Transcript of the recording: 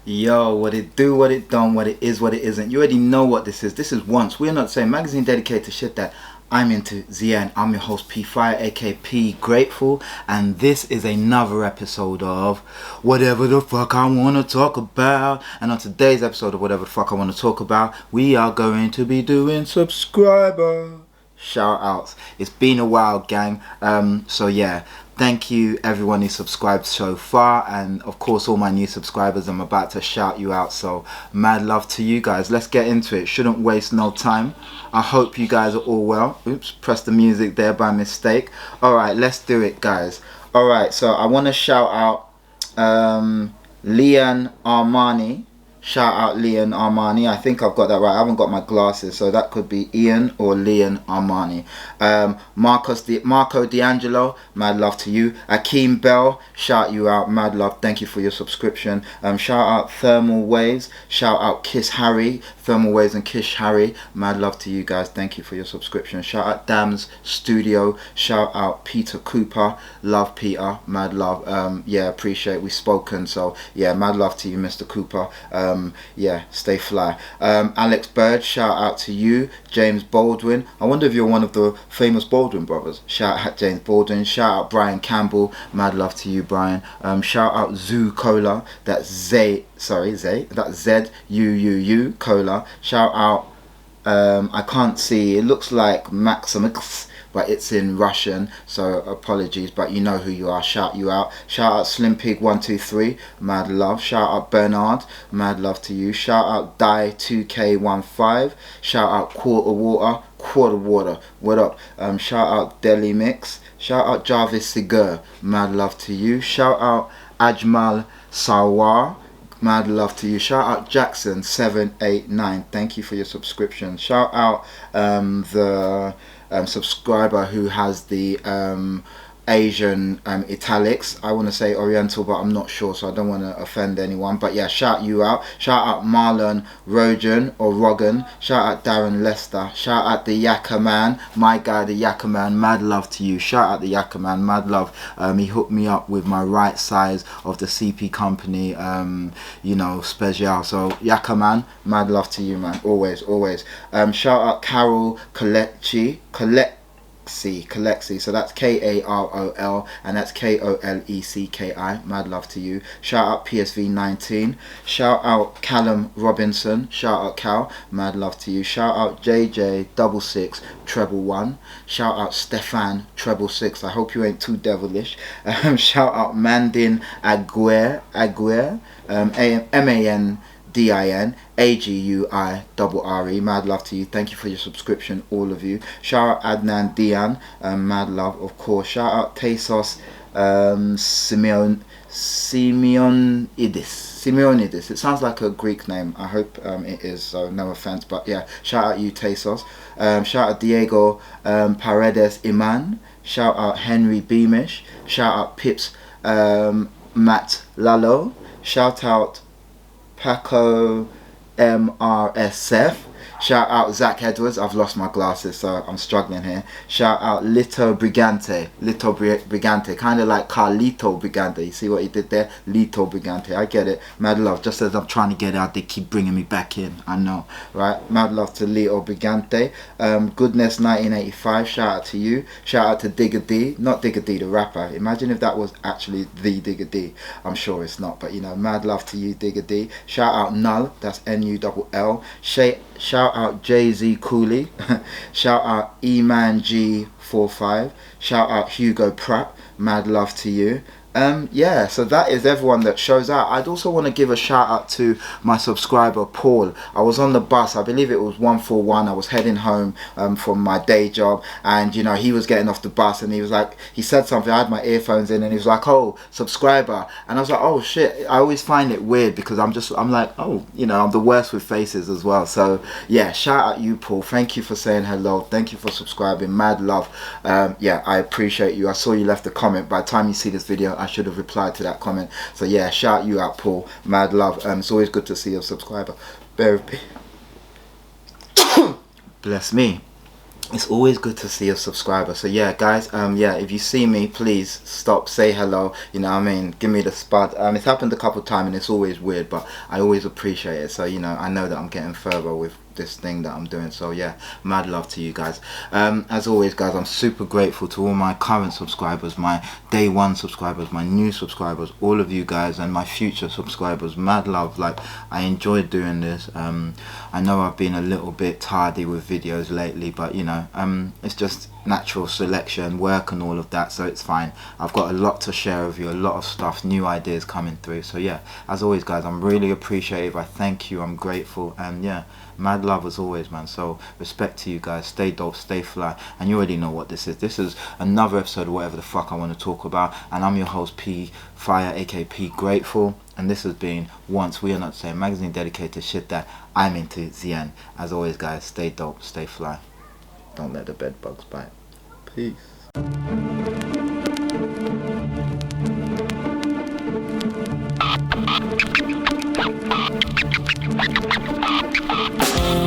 Yo, what it do, what it done, what it is, what it isn't. You already know what this is. This is Once. We're not saying magazine dedicated to shit that I'm into. Zia, I'm your host Wtfiwta, aka P Grateful, and this is another episode of Whatever the Fuck I Wanna Talk About. And on today's episode of Whatever the Fuck I Wanna Talk About, we are going to be doing subscriber shout outs. It's been a while, gang. So yeah, thank you everyone who subscribed so far, and of course all my new subscribers. I'm about to shout you out, so mad love to you guys. Let's get into it. Shouldn't waste no time. I hope you guys are all well. Oops, pressed the music there by mistake. Alright, let's do it, guys. Alright, so I want to shout out Leon Armani. Shout out Leon Armani. I think I've got that right. I haven't got my glasses, so that could be Ian or Leon Armani. Marco D'Angelo, mad love to you. Akeem Bell, shout you out, mad love. Thank you for your subscription. Shout out Thermal Waves. Shout out Kiss Harry, Thermal Waves and Kiss Harry. Mad love to you guys. Thank you for your subscription. Shout out Dams Studio. Shout out Peter Cooper. Love Peter. Mad love. Yeah, appreciate we've spoken. So yeah, mad love to you, Mr. Cooper. Yeah, stay fly. Alex Bird, shout out to you. James Baldwin, I wonder if you're one of the famous Baldwin brothers. Shout out James Baldwin. Shout out Brian Campbell, mad love to you, Brian. Shout out Zoo Cola, that's that's Z-U-U-U Cola. Shout out I can't see, it looks like Maximus, but it's in Russian, so apologies, but you know who you are. Shout you out. Shout out Slim Pig 123, mad love. Shout out Bernard, mad love to you. Shout out Die 2K15. Shout out Quarter Water, what up? Shout out Deli Mix. Shout out Jarvis Sigur, mad love to you. Shout out Ajmal Sawar, mad love to you. Shout out Jackson 789, thank you for your subscription. Shout out the subscriber who has the Asian italics. I want to say Oriental, but I'm not sure, so I don't want to offend anyone. But yeah, shout you out. Shout out Marlon Rogan or Rogan. Shout out Darren Lester. Shout out the Yakka Man, my guy, the Yakka Man. Mad love to you. Shout out the Yakka Man, mad love. He hooked me up with my right size of the CP company, you know, special. So Yakka Man, mad love to you, man. Always. Shout out Carol Colecci. So that's Karol and that's Kolecki. Mad love to you. Shout out PSV19. Shout out Callum Robinson. Shout out Cal, mad love to you. Shout out JJ66 treble 1. Shout out Stefan treble 6. I hope you ain't too devilish. Shout out Mandin Aguirre, MANDIN AGUIRRE, mad love to you. Thank you for your subscription, all of you. Shout out Adnan Dian, mad love, of course. Shout out Tesos Simeonidis. It sounds like a Greek name. I hope it is, so no offense, but yeah, shout out you, Tesos. Shout out Diego Paredes Iman. Shout out Henry Beamish. Shout out Pips Matt Lalo. Shout out Paco MRSF. Shout out Zach Edwards. I've lost my glasses, so I'm struggling here. Shout out Lito Brigante, kind of like Carlito Brigante. You see what he did there? Lito Brigante. I get it. Mad love. Just as I'm trying to get out, they keep bringing me back in. I know, right? Mad love to Lito Brigante. Goodness 1985. Shout out to you. Shout out to Digger D, not Digger D the rapper. Imagine if that was actually the Digger D. I'm sure it's not, but you know, mad love to you, Digger D. Shout out Null. That's NULL. Shout out Jay-Z Cooley. Shout out Eman G45. Shout out Hugo Pratt, mad love to you. Yeah, so that is everyone that shows out. I'd also want to give a shout out to my subscriber Paul. I was on the bus, I believe it was 141. I was heading home from my day job, and you know, he was getting off the bus and he was like, he said something, I had my earphones in, and he was like, oh, subscriber. And I was like, oh shit. I always find it weird because I'm like, oh, you know, I'm the worst with faces as well. So yeah, shout out you, Paul. Thank you for saying hello. Thank you for subscribing. Mad love. Yeah, I appreciate you. I saw you left a comment. By the time you see this video, I should have replied to that comment. So yeah, shout you out, Paul. Mad love. It's always good to see a subscriber. Bless me. it's always good to see a subscriber. So yeah, guys, yeah, if you see me, please stop, say hello, you know what I mean, give me the spot. It's happened a couple of times and it's always weird, but I always appreciate it. So, you know, I know that I'm getting further with this thing that I'm doing. So yeah, mad love to you guys. As always, guys, I'm super grateful to all my current subscribers, my day one subscribers, my new subscribers, all of you guys, and my future subscribers. Mad love. Like, I enjoyed doing this. I know I've been a little bit tardy with videos lately, but you know, it's just natural selection, work and all of that, so it's fine. I've got a lot to share with you, a lot of stuff, new ideas coming through. So yeah, as always, guys, I'm really appreciative. I thank you, I'm grateful, and yeah, mad love as always, man. So respect to you guys. Stay dope, stay fly, and you already know what this is. This is another episode of whatever the fuck I want to talk about, and I'm your host P Fire, aka P Grateful, and this has been Once We Are Not the Same, magazine dedicated to shit that I'm into the end. As always, guys, stay dope, stay fly, don't let the bed bugs bite. Peace.